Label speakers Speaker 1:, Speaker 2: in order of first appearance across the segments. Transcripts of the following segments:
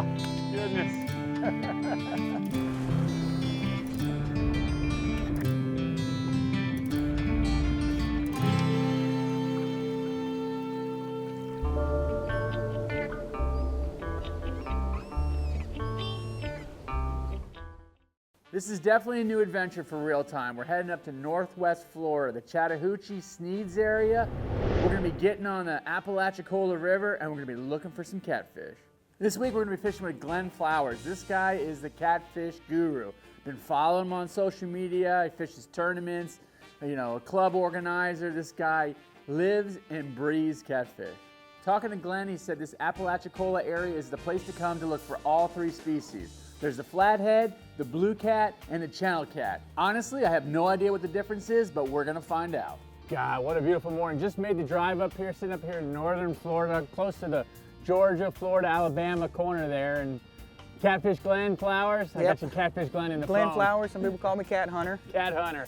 Speaker 1: Oh, goodness. This is definitely a new adventure for real time. We're heading up to Northwest Florida, the Chattahoochee, Sneads area. We're gonna be getting on the Apalachicola River and we're gonna be looking for some catfish. This week we're gonna be fishing with Glenn Flowers. This guy is the catfish guru. Been following him on social media. He fishes tournaments, you know, a club organizer. This guy lives and breathes catfish. Talking to Glenn, he said this Apalachicola area is the place to come to look for all three species. There's the flathead, the blue cat, and the channel cat. Honestly, I have no idea what the difference is, but we're gonna find out. God, what a beautiful morning. Just made the drive up here, sitting up here in northern Florida, close to the Georgia, Florida, Alabama corner there. And Catfish Glenn Flowers. I got your Catfish Glenn in the
Speaker 2: Glenn
Speaker 1: phone.
Speaker 2: Flowers, some people call me Cat Hunter.
Speaker 1: Cat Hunter.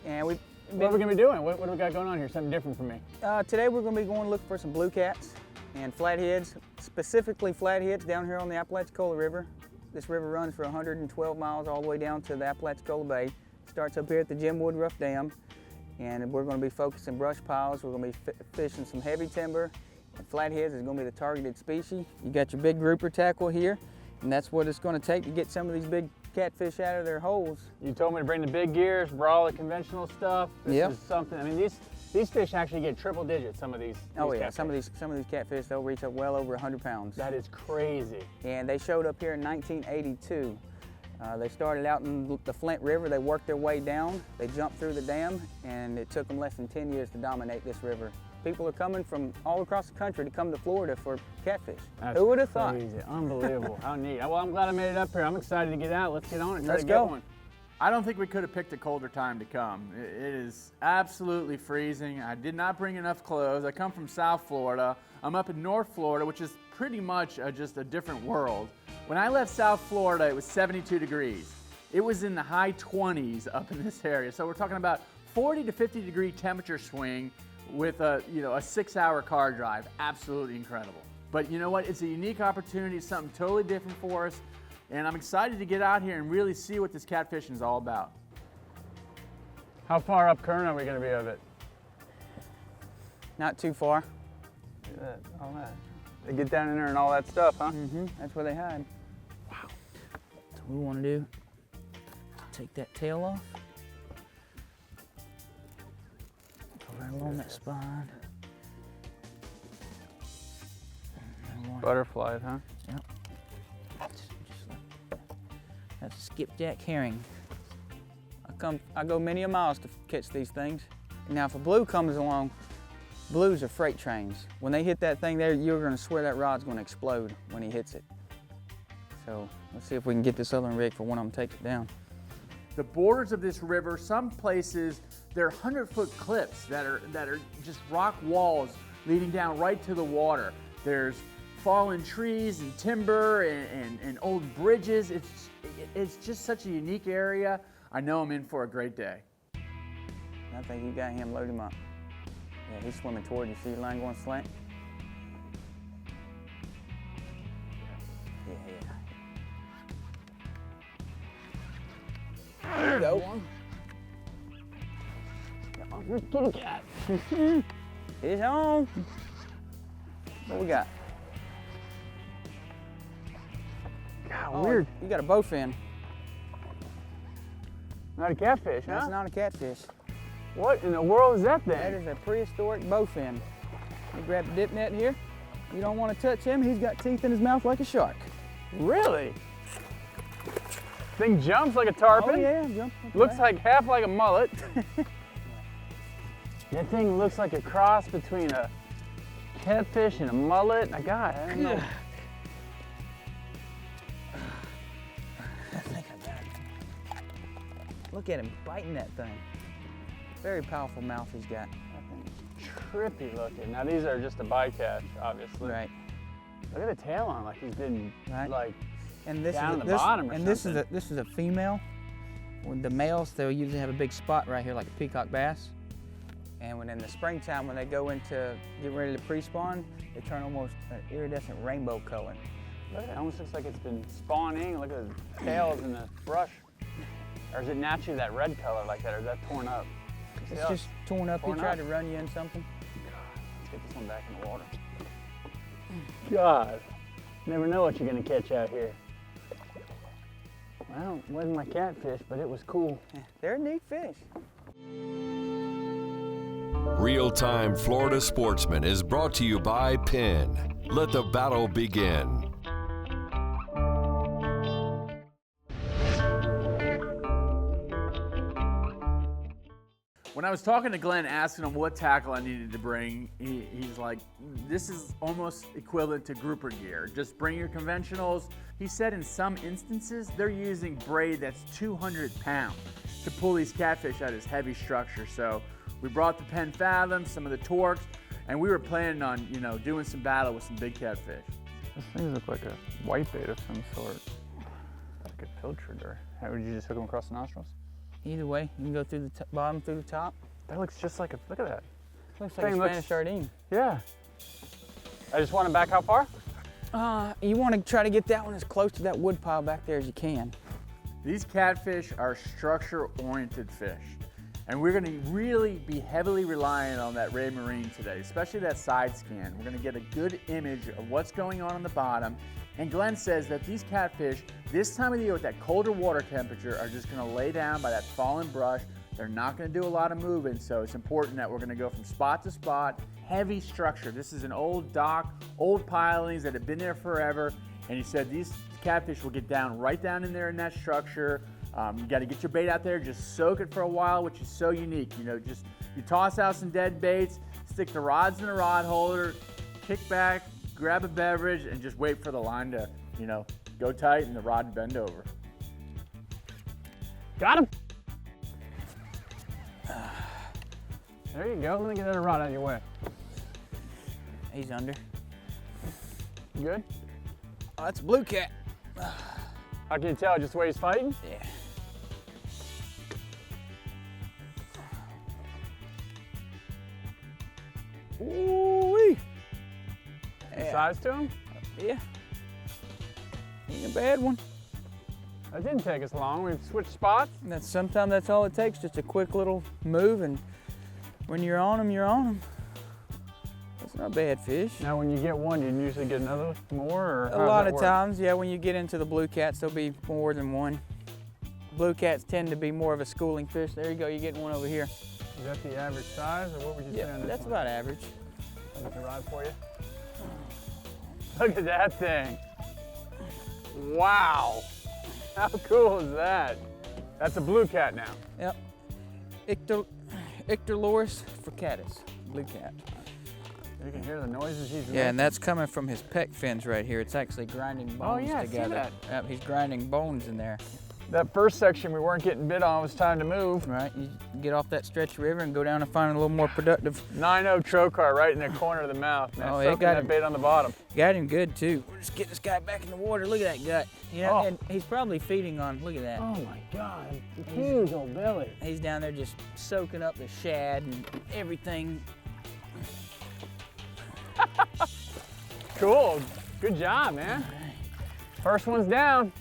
Speaker 2: And
Speaker 1: what are we gonna be doing? What do we got going on here? Something different for me.
Speaker 2: Today we're gonna be going to look for some blue cats and flatheads, specifically flatheads down here on the Apalachicola River. This river runs for 112 miles all the way down to the Apalachicola Bay. Starts up here at the Jim Woodruff Dam, and we're going to be focusing brush piles. We're going to be fishing some heavy timber, and flatheads is going to be the targeted species. You got your big grouper tackle here, and that's what it's going to take to get some of these big catfish out of their holes.
Speaker 1: You told me to bring the big gears, for all the conventional stuff. This is something. I mean, these fish actually get triple digits. Some of these.
Speaker 2: Oh yeah, some of these catfish, they'll reach up well over 100 pounds.
Speaker 1: That is crazy.
Speaker 2: And they showed up here in 1982. They started out in the Flint River. They worked their way down. They jumped through the dam, and it took them less than 10 years to dominate this river. People are coming from all across the country to come to Florida for catfish.
Speaker 1: That's
Speaker 2: Who would have thought?
Speaker 1: Crazy. Unbelievable. How neat. Well, I'm glad I made it up here. I'm excited to get out. Let's get on it.
Speaker 2: Let's go.
Speaker 1: One. I don't think we could have picked a colder time to come. It is absolutely freezing. I did not bring enough clothes. I come from South Florida. I'm up in North Florida, which is pretty much just a different world. When I left South Florida, it was 72 degrees. It was in the high 20s up in this area. So we're talking about 40 to 50 degree temperature swing with a 6-hour car drive. Absolutely incredible. But you know what? It's a unique opportunity, something totally different for us. And I'm excited to get out here and really see what this catfishing is all about. How far up current are we going to be of it?
Speaker 2: Not too far.
Speaker 1: Look at that, all that. They get down in there and all that stuff, huh?
Speaker 2: Mm-hmm. That's where they hide. Wow. So what we want to do, take that tail off. Go right along that spine.
Speaker 1: Butterflies, huh?
Speaker 2: Yep. That's a skipjack herring. I go many a miles to catch these things. Now if a blue comes along, blues are freight trains. When they hit that thing there, you're gonna swear that rod's gonna explode when he hits it. So let's see if we can get this other rig for one of them takes it down. The borders of this river, some places, they're 100-foot cliffs that are just rock walls leading down right to the water. There's fallen trees and timber and old bridges. It's just such a unique area. I know I'm in for a great day. I think you got him, load him up. Yeah, he's swimming toward you. See your line going slant? Yeah. There you go. Oh, kitty cat. He's home. What we got? God, weird. You got a bowfin.
Speaker 1: Not a catfish, huh?
Speaker 2: That's not a catfish.
Speaker 1: What in the world is that thing?
Speaker 2: That is a prehistoric bowfin. You grab the dip net here. You don't want to touch him. He's got teeth in his mouth like a shark.
Speaker 1: Really? Thing jumps like a tarpon?
Speaker 2: Oh yeah, jumps.
Speaker 1: Looks like half like a mullet. That thing looks like a cross between a catfish and a mullet. I don't know. I think I got it. Look at him biting that thing. Very powerful mouth he's got. Trippy looking. Now these are just a bycatch, obviously.
Speaker 2: Right.
Speaker 1: Look at the tail on, like he's been like
Speaker 2: and this
Speaker 1: down
Speaker 2: is
Speaker 1: in the bottom or
Speaker 2: and
Speaker 1: something.
Speaker 2: this is a female. When the males, they'll usually have a big spot right here like a peacock bass. And when in the springtime, when they go into get ready to pre-spawn, they turn almost an iridescent rainbow color.
Speaker 3: Look, it almost looks like it's been spawning. Look at the tails in the brush. Or is it naturally that red color like that, or is that torn up?
Speaker 2: It's just torn up. He tried to run you in something.
Speaker 3: Let's get this one back in the water. God, never know what you're gonna catch out here. Well, it wasn't my catfish, but it was cool.
Speaker 2: Yeah, they're a neat fish.
Speaker 4: Real-Time Florida Sportsman is brought to you by Penn. Let the battle begin.
Speaker 1: When I was talking to Glenn, asking him what tackle I needed to bring, he's like, this is almost equivalent to grouper gear. Just bring your conventionals. He said in some instances, they're using braid that's 200 pounds to pull these catfish out of this heavy structure. So we brought the Penn Fathoms, some of the Torques, and we were planning on, doing some battle with some big catfish.
Speaker 3: Those things look like a whitebait of some sort. Like a pilchard, or how would you just hook them across the nostrils?
Speaker 2: Either way, you can go through the bottom, through the top.
Speaker 3: That looks just like a, look at that.
Speaker 2: Looks like a Spanish sardine.
Speaker 3: Yeah. I just want them back how far?
Speaker 2: You want to try to get that one as close to that wood pile back there as you can.
Speaker 1: These catfish are structure-oriented fish, and we're going to really be heavily reliant on that ray marine today, especially that side scan. We're going to get a good image of what's going on the bottom. And Glenn says that these catfish, this time of the year with that colder water temperature, are just going to lay down by that fallen brush. They're not going to do a lot of moving, so it's important that we're going to go from spot to spot, heavy structure. This is an old dock, old pilings that have been there forever, and he said these catfish will get down right down in there in that structure. You got to get your bait out there, just soak it for a while, which is so unique. Just you toss out some dead baits, stick the rods in a rod holder, kick back, grab a beverage, and just wait for the line to, go tight and the rod to bend over.
Speaker 3: Got him. There you go. Let me get that rod out of your way.
Speaker 2: He's under.
Speaker 3: You good?
Speaker 2: Oh, that's a blue cat.
Speaker 3: How can you tell? Just the way he's fighting?
Speaker 2: Yeah. Ooh-wee.
Speaker 3: Good size to him?
Speaker 2: Yeah. Ain't a bad one.
Speaker 3: That didn't take us long. We've switched spots.
Speaker 2: Sometimes that's all it takes, just a quick little move, and when you're on them, you're on them. That's not a bad fish.
Speaker 3: Now, when you get one, you usually get another more, or
Speaker 2: A lot of times, yeah, when you get into the blue cats, there'll be more than one. Blue cats tend to be more of a schooling fish. There you go, you're getting one over here.
Speaker 3: Is that the average size, or what would you say on this
Speaker 2: that's
Speaker 3: one?
Speaker 2: about average.
Speaker 3: I'll get the rod for you. Look at that thing. Wow. How cool is that? That's a blue cat now.
Speaker 2: Yep. Icterloris fricatus, blue cat.
Speaker 3: You can hear the noises he's making.
Speaker 2: Yeah, and that's coming from his pec fins right here. It's actually grinding bones
Speaker 3: I see
Speaker 2: together.
Speaker 3: that.
Speaker 2: Yep, he's grinding bones in there.
Speaker 3: That first section we weren't getting bit on, it was time to move.
Speaker 2: Right, you get off that stretch river and go down and find a little more productive.
Speaker 3: 9-0 trocar right in the corner of the mouth, man.
Speaker 2: Oh,
Speaker 3: Soaking
Speaker 2: it got
Speaker 3: that
Speaker 2: him.
Speaker 3: bait on the bottom.
Speaker 2: Got him good too. We're just getting this guy back in the water. Look at that gut.
Speaker 3: Oh.
Speaker 2: And he's probably feeding on, look at that.
Speaker 3: Oh my God, huge old belly.
Speaker 2: He's down there just soaking up the shad and everything.
Speaker 3: Cool, good job, man. First one's down.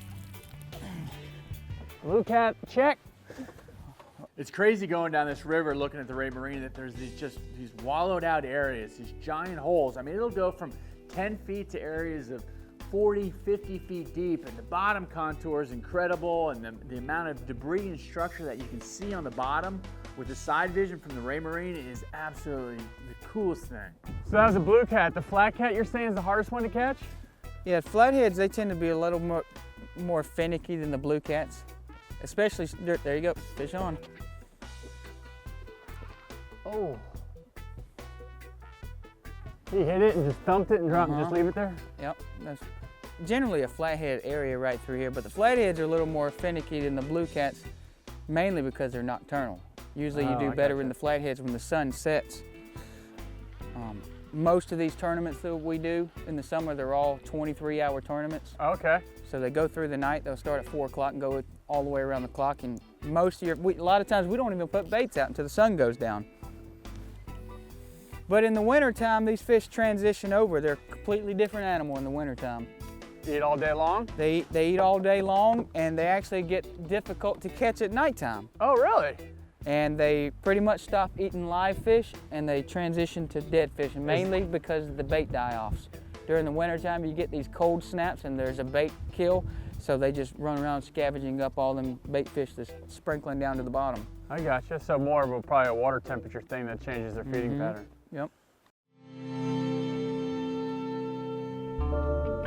Speaker 3: Blue cat, check.
Speaker 1: It's crazy going down this river looking at the Ray Marine that there's these wallowed out areas, these giant holes. I mean, it'll go from 10 feet to areas of 40, 50 feet deep, and the bottom contour is incredible, and the amount of debris and structure that you can see on the bottom with the side vision from the Ray Marine is absolutely the coolest thing.
Speaker 3: So that was a blue cat. The flat cat you're saying is the hardest one to catch?
Speaker 2: Yeah, flatheads, they tend to be a little more finicky than the blue cats. Especially, there you go, fish on.
Speaker 3: Oh. He hit it and just thumped it and dropped and just leave it there?
Speaker 2: Yep, that's generally a flathead area right through here, but the flatheads are a little more finicky than the blue cats, mainly because they're nocturnal. Usually you do better in the flatheads when the sun sets. Most of these tournaments that we do in the summer, they're all 23-hour tournaments.
Speaker 3: Okay.
Speaker 2: So they go through the night, they'll start at 4 o'clock and go all the way around the clock, and a lot of times we don't even put baits out until the sun goes down. But in the wintertime, these fish transition over. They're a completely different animal in the wintertime.
Speaker 3: Eat all day long?
Speaker 2: They eat all day long, and they actually get difficult to catch at nighttime.
Speaker 3: Oh, really?
Speaker 2: And they pretty much stop eating live fish, and they transition to dead fish, and mainly because of the bait die-offs. During the wintertime, you get these cold snaps, and there's a bait kill, so they just run around scavenging up all them bait fish that's sprinkling down to the bottom.
Speaker 3: I gotcha. So more of probably a water temperature thing that changes their feeding pattern.
Speaker 2: Yep.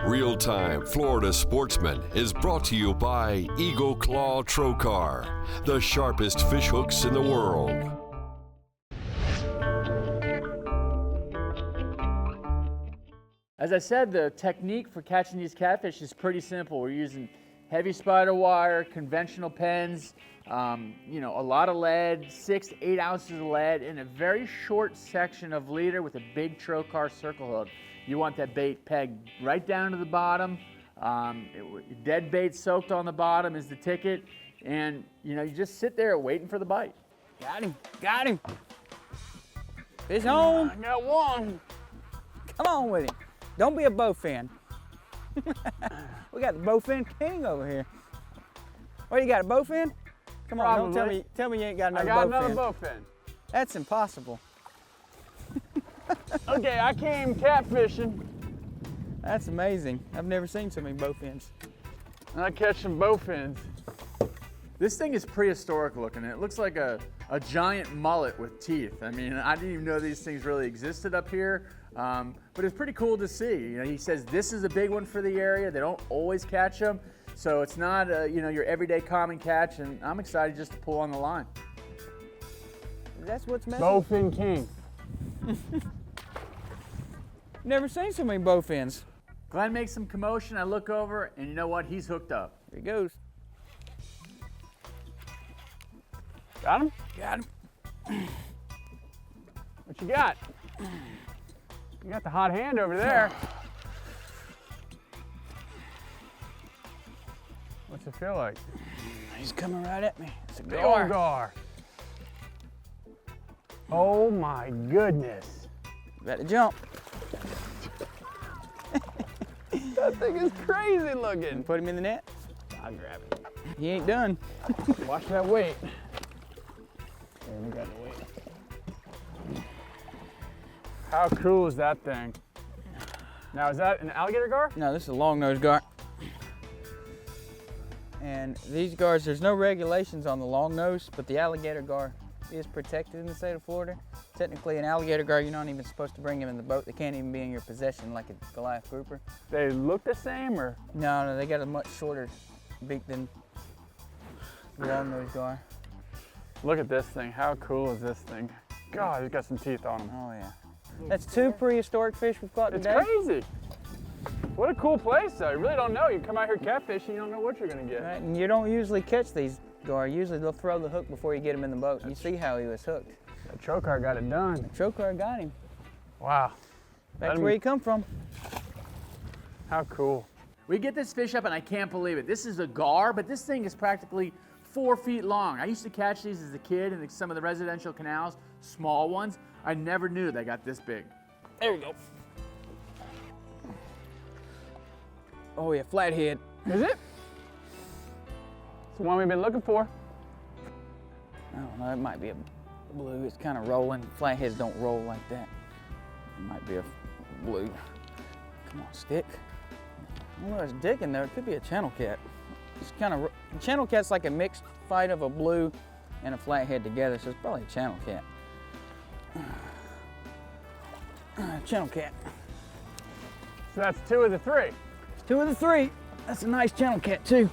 Speaker 4: Real-Time Florida Sportsman is brought to you by Eagle Claw Trocar, the sharpest fish hooks in the world.
Speaker 1: As I said, the technique for catching these catfish is pretty simple. We're using heavy spider wire, conventional pens, you know, a lot of lead, 6 to 8 ounces of lead in a very short section of leader with a big trocar circle hook. You want that bait pegged right down to the bottom. Dead bait soaked on the bottom is the ticket. And you know, you just sit there waiting for the bite.
Speaker 2: Got him, got him. Fish on.
Speaker 3: I got one.
Speaker 2: Come on with it. Don't be a bowfin. We got the bowfin king over here. What, you got a bowfin? Come on, don't tell me you ain't got another bowfin.
Speaker 3: I got another bowfin.
Speaker 2: That's impossible.
Speaker 3: Okay, I came catfishing.
Speaker 2: That's amazing. I've never seen so many bowfins.
Speaker 3: And I catch some bowfins.
Speaker 1: This thing is prehistoric looking. It looks like a giant mullet with teeth. I mean, I didn't even know these things really existed up here, but it's pretty cool to see. You know, he says this is a big one for the area. They don't always catch them, so it's not you know, your everyday common catch, and I'm excited just to pull on the line.
Speaker 2: That's what's messing.
Speaker 3: Bowfin king.
Speaker 2: Never seen so many bowfins.
Speaker 1: Glenn makes some commotion. I look over, and you know what? He's hooked up.
Speaker 2: Here he goes.
Speaker 3: Got him?
Speaker 2: Got him.
Speaker 3: What you got? You got the hot hand over there. What's it feel like?
Speaker 2: He's coming right at me. It's a
Speaker 3: Big
Speaker 2: gar.
Speaker 3: old gar. Oh my goodness.
Speaker 2: About to jump.
Speaker 3: That thing is crazy looking.
Speaker 2: Put him in the net.
Speaker 3: I'll grab it.
Speaker 2: He ain't done.
Speaker 3: Watch that weight. There, we got the weight. How cool is that thing? Now, is that an alligator gar?
Speaker 2: No, this is a long-nosed gar. And these gars, there's no regulations on the long nose, but the alligator gar is protected in the state of Florida. Technically, an alligator gar, you're not even supposed to bring them in the boat. They can't even be in your possession like a Goliath grouper.
Speaker 3: They look the same, or?
Speaker 2: No, they got a much shorter beak than the long-nosed gar.
Speaker 3: Look at this thing. How cool is this thing? God, it's got some teeth on them.
Speaker 2: Oh yeah. That's 2 prehistoric fish we've caught
Speaker 3: It's
Speaker 2: today.
Speaker 3: crazy. What a cool place, though. You really don't know. You come out here catfishing, you don't know what you're gonna get.
Speaker 2: Right, and you don't usually catch these gar. Usually they'll throw the hook before you get them in the boat. You see how he was hooked.
Speaker 3: That trocar got it done.
Speaker 2: Trocar got him.
Speaker 3: Wow.
Speaker 2: Back to where he come from.
Speaker 3: How cool.
Speaker 1: We get this fish up, and I can't believe it. This is a gar, but this thing is practically 4 feet long. I used to catch these as a kid in some of the residential canals, small ones. I never knew they got this big.
Speaker 2: There we go. Oh yeah, flathead.
Speaker 3: Is it? It's the one we've been looking for.
Speaker 2: I don't know, it might be a blue. It's kind of rolling. Flatheads don't roll like that. It might be a blue. Come on, stick. I don't know, it's digging there. It could be a channel cat. It's kind of, channel cat's like a mixed fight of a blue and a flathead together, so it's probably a channel cat. Channel cat.
Speaker 3: So that's 2 of the 3.
Speaker 2: It's 2 of the 3. That's a nice channel cat too.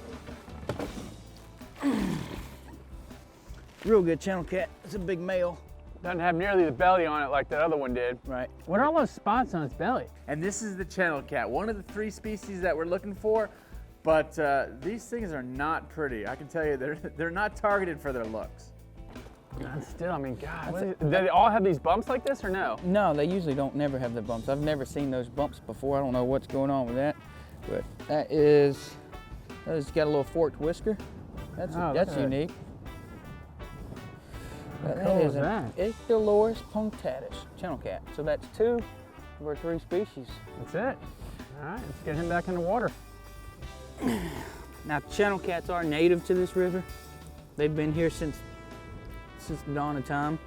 Speaker 2: Real good channel cat. It's a big male.
Speaker 3: Doesn't have nearly the belly on it like that other one did.
Speaker 2: Right.
Speaker 3: What are all those spots on its belly?
Speaker 1: And this is the channel cat, one of the 3 species that we're looking for. But these things are not pretty. I can tell you, they're not targeted for their looks.
Speaker 3: God, still, I mean, God. Do they all have these bumps like this or no?
Speaker 2: No, they usually don't never have the bumps. I've never seen those bumps before. I don't know what's going on with that. But that is got a little forked whisker. That's unique. But
Speaker 3: cool
Speaker 2: that
Speaker 3: is
Speaker 2: is
Speaker 3: that?
Speaker 2: an Ichthyosaurus punctatus channel cat. So that's 2 of our 3 species.
Speaker 3: That's it. All right, let's get him back in the water.
Speaker 2: Now, channel cats are native to this river. They've been here since the dawn of time.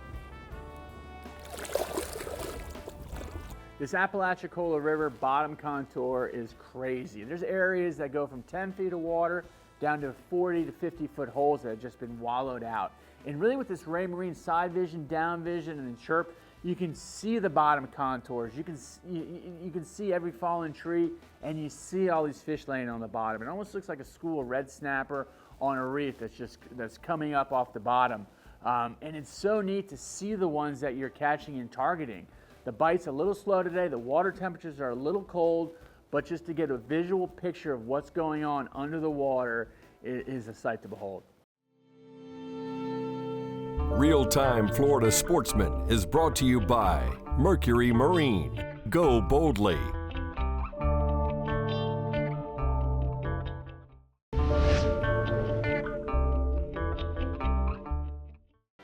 Speaker 1: This Apalachicola River bottom contour is crazy. There's areas that go from 10 feet of water down to 40 to 50 foot holes that have just been wallowed out. And really with this Ray Marine side vision, down vision, and the chirp, you can see the bottom contours. You can see every fallen tree, and you see all these fish laying on the bottom. It almost looks like a school of red snapper on a reef that's coming up off the bottom. And it's so neat to see the ones that you're catching and targeting. The bite's a little slow today, the water temperatures are a little cold, but just to get a visual picture of what's going on under the water is a sight to behold.
Speaker 4: Real-Time Florida Sportsman is brought to you by Mercury Marine. Go boldly.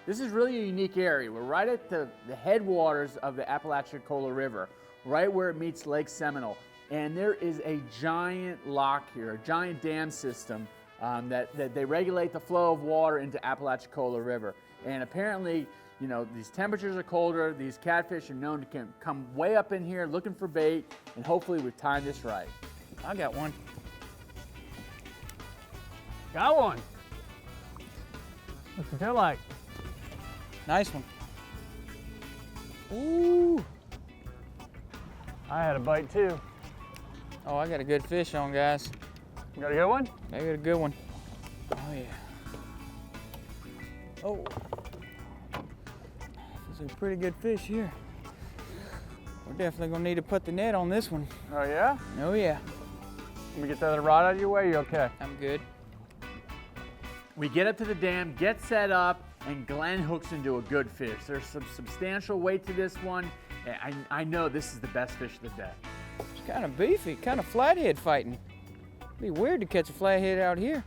Speaker 1: This is really a unique area. We're right at the headwaters of the Apalachicola River, right where it meets Lake Seminole. And there is a giant lock here, a giant dam system that they regulate the flow of water into Apalachicola River. And apparently, you know, these temperatures are colder, these catfish are known to come way up in here looking for bait, and hopefully we've timed this right.
Speaker 2: I got one.
Speaker 3: Got one. What's it feel like?
Speaker 2: Nice one. Ooh.
Speaker 3: I had a bite too.
Speaker 2: Oh, I got a good fish on, guys.
Speaker 3: You got a good one?
Speaker 2: I got a good one. Oh, yeah. Oh. This is a pretty good fish here. We're definitely gonna need to put the net on this one.
Speaker 3: Oh yeah?
Speaker 2: Oh, yeah.
Speaker 3: Let me get the other rod out of your way, you okay?
Speaker 2: I'm good.
Speaker 1: We get up to the dam, get set up, and Glenn hooks into a good fish. There's some substantial weight to this one. And I know this is the best fish of the day.
Speaker 2: It's kind of beefy, kind of flathead fighting. Be weird to catch a flathead out here.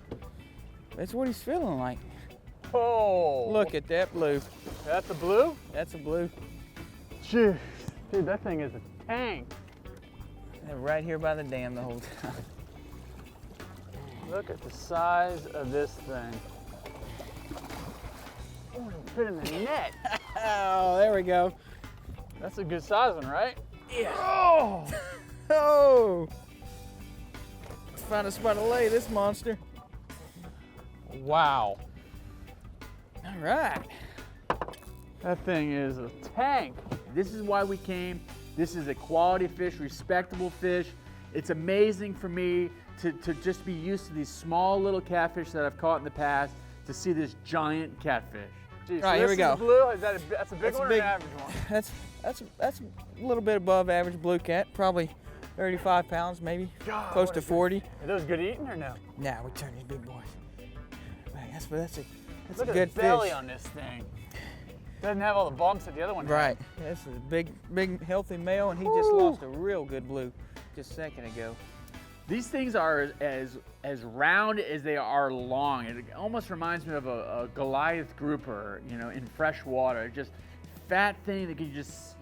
Speaker 2: That's what he's feeling like.
Speaker 3: Oh!
Speaker 2: Look at that blue.
Speaker 3: That's a blue?
Speaker 2: That's a blue.
Speaker 3: Jeez. Dude, that thing is a tank.
Speaker 2: They're right here by the dam the whole time.
Speaker 3: Look at the size of this thing. Oh, it fit in the net.
Speaker 2: Oh, there we go.
Speaker 3: That's a good size one, right?
Speaker 2: Yeah.
Speaker 3: Oh!
Speaker 2: Oh! Let's find a spot to lay this monster.
Speaker 3: Wow.
Speaker 2: All right.
Speaker 3: That thing is a tank.
Speaker 1: This is why we came. This is a quality fish, respectable fish. It's amazing for me to just be used to these small little catfish that I've caught in the past, to see this giant catfish.
Speaker 3: Geez,
Speaker 2: All right, here we go.
Speaker 3: Blue, is that that's a big
Speaker 2: That's
Speaker 3: one
Speaker 2: a big-
Speaker 3: or an average one?
Speaker 2: That's a little bit above average blue cat, probably 35 pounds, maybe
Speaker 3: God,
Speaker 2: close
Speaker 3: what
Speaker 2: to
Speaker 3: a good-
Speaker 2: 40.
Speaker 3: Are those good eating or no?
Speaker 2: Nah, we turn these big boys. Man, that's
Speaker 3: Look
Speaker 2: a
Speaker 3: at
Speaker 2: good
Speaker 3: the belly
Speaker 2: fish.
Speaker 3: on this thing. Doesn't have all the bumps that the other one
Speaker 2: Right.
Speaker 3: had.
Speaker 2: This is a big, healthy male, and he just lost a real good blue just a second ago.
Speaker 1: These things are as round as they are long. It almost reminds me of a Goliath grouper, you know, in fresh water. Just fat thing that you just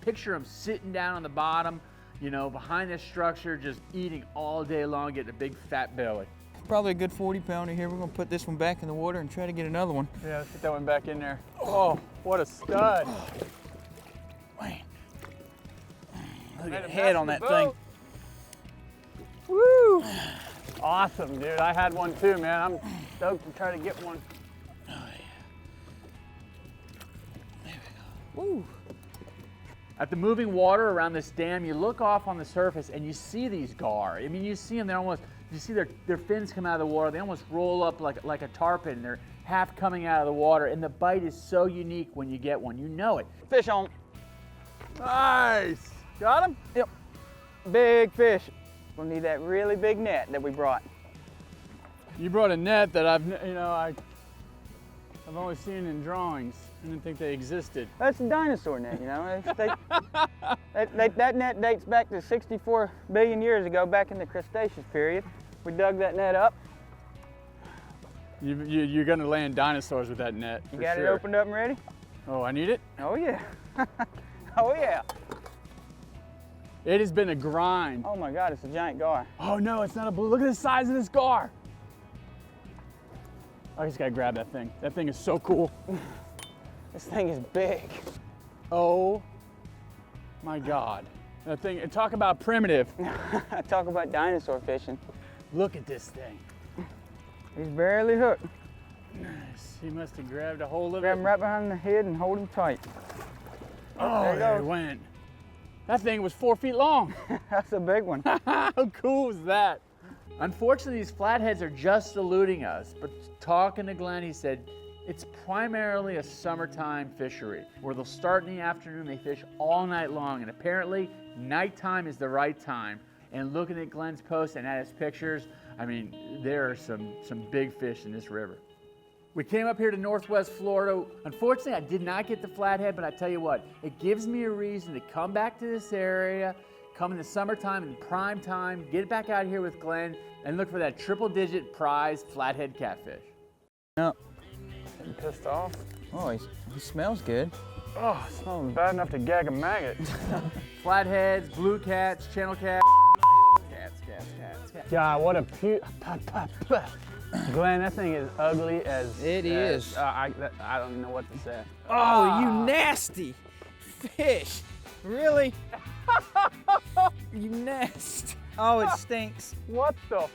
Speaker 1: picture them sitting down on the bottom, you know, behind this structure, just eating all day long, getting a big fat belly.
Speaker 2: Probably a good 40 pounder here. We're gonna put this one back in the water and try to get another one.
Speaker 3: Yeah, let's get that one back in there. Oh, what a stud.
Speaker 2: Man. Look
Speaker 3: Made
Speaker 2: at
Speaker 3: a
Speaker 2: the head
Speaker 3: mess
Speaker 2: on
Speaker 3: of
Speaker 2: that
Speaker 3: the
Speaker 2: thing.
Speaker 3: boat. Woo! Awesome, dude. I had one too, man. I'm stoked to try to get one.
Speaker 2: Woo.
Speaker 1: At the moving water around this dam, you look off on the surface and you see these gar. I mean, you see them, you see their fins come out of the water. They almost roll up like a tarpon. They're half coming out of the water, and the bite is so unique when you get one. You know it.
Speaker 2: Fish on.
Speaker 3: Nice. Got him?
Speaker 2: Yep. Big fish. We'll need that really big net that we brought.
Speaker 3: You brought a net that I've only seen in drawings. I didn't think they existed.
Speaker 2: That's a dinosaur net, you know. That net dates back to 64 billion years ago, back in the Cretaceous period. We dug that net up.
Speaker 3: You're gonna land dinosaurs with that net.
Speaker 2: You
Speaker 3: for
Speaker 2: got
Speaker 3: sure.
Speaker 2: it opened up and ready?
Speaker 3: Oh, I need it?
Speaker 2: Oh yeah. Oh yeah.
Speaker 3: It has been a grind.
Speaker 2: Oh my God, it's a giant gar.
Speaker 3: Oh no, it's not a blue. Look at the size of this gar. I just gotta grab that thing. That thing is so cool.
Speaker 2: This thing is big.
Speaker 3: Oh my God. That thing, talk about primitive.
Speaker 2: Talk about dinosaur fishing.
Speaker 3: Look at this thing.
Speaker 2: He's barely hooked.
Speaker 3: Nice. He must have grabbed a hold of
Speaker 2: Grab
Speaker 3: it.
Speaker 2: him right behind the head and hold him tight.
Speaker 3: Oh,
Speaker 2: There he
Speaker 3: there it
Speaker 2: goes.
Speaker 3: went. That thing was 4 feet long.
Speaker 2: That's a big one.
Speaker 3: How cool is that?
Speaker 1: Unfortunately, these flatheads are just eluding us, but talking to Glenn, he said it's primarily a summertime fishery where they'll start in the afternoon, they fish all night long, and apparently nighttime is the right time. And looking at Glenn's post and at his pictures, I mean, there are some big fish in this river. We came up here to Northwest Florida. Unfortunately, I did not get the flathead, but I tell you what, it gives me a reason to come back to this area, come in the summertime and prime time, get back out here with Glenn, and look for that triple-digit prize flathead catfish.
Speaker 2: No.
Speaker 3: Getting pissed off.
Speaker 2: Oh, he smells good.
Speaker 3: Oh, it smells bad enough to gag a maggot.
Speaker 1: Flatheads, blue cats, channel cats, cats.
Speaker 3: God, what a Glenn, that thing is ugly as...
Speaker 2: It is.
Speaker 3: I don't know what to say.
Speaker 2: Oh, you nasty fish. Really? You nasty. Oh, it stinks.
Speaker 3: What the...